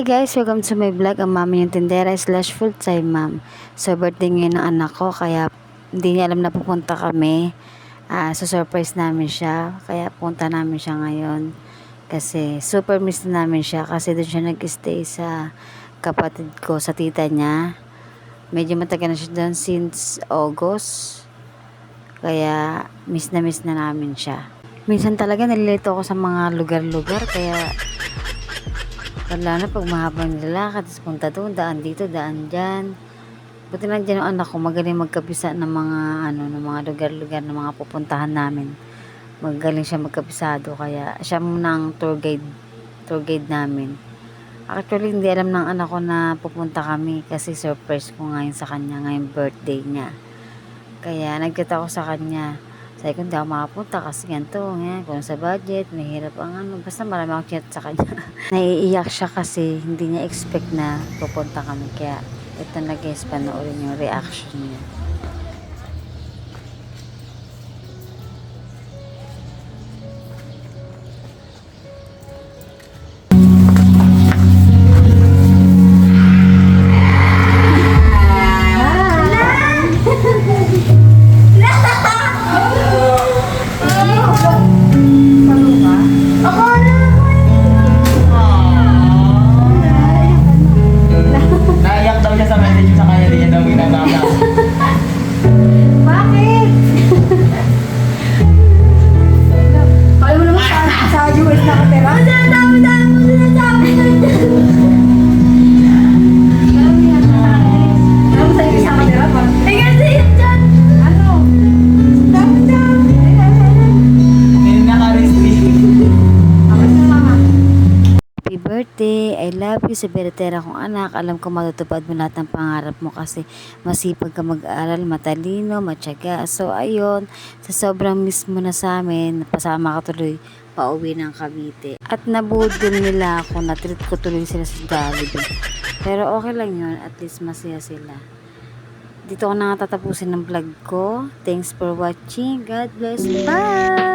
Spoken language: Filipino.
Hi guys, welcome to my vlog. Ang mami yung tindera slash full time mom. So birthday ngayon ng anak ko, kaya hindi niya alam na pupunta kami. So surprise namin siya, kaya punta namin siya ngayon. Kasi super miss na namin siya, kasi doon siya nag-stay sa kapatid ko, sa tita niya. Medyo matagal na siya doon since August. Kaya miss na namin siya. Minsan talaga nalilito ako sa mga lugar-lugar, kaya wala na pag mahabang nilalakad, tapos punta doon, daan dito, daan dyan. Buti lang dyan ang anak ko, magaling magkabisa ng mga, ng mga lugar-lugar na mga pupuntahan namin. Magaling siya magkabisado, kaya siya muna ang tour guide namin. Actually, hindi alam ng anak ko na pupunta kami, kasi surprise ko ngayon sa kanya, ngayong birthday niya. Kaya nagkita ko sa kanya. Sabi ko, hindi ako makapunta kasi ganito, kung sa budget, mahirap ang basta marami akong chat sa kanya. Naiiyak siya kasi hindi niya expect na pupunta kami. Kaya ito na guys, panoorin yung reaction niya. Naiyak daw siya sa message sa kanya, di niya daw ginagawa. Bakit? Alam mo naman sa US nakatira? Alam mo sa US nakatira? Eh kasi yun dyan! Ano? Dami-dami! Hindi naka-risky. Ako sa mama. Happy birthday! I love you sa beretera kong anak. Alam ko matutupad mo lahat ng pangarap mo kasi masipag ka mag-aaral, matalino, matyaga. So ayun, sa sobrang miss mo na sa amin, napasama ka tuloy pauwi ng Cavite. At nabuod din nila ako, na-treat ko tuloy sila sa Jollibee. Pero okay lang yun, at least masaya sila. Dito ko na nga tatapusin ng vlog ko. Thanks for watching. God bless. Bye!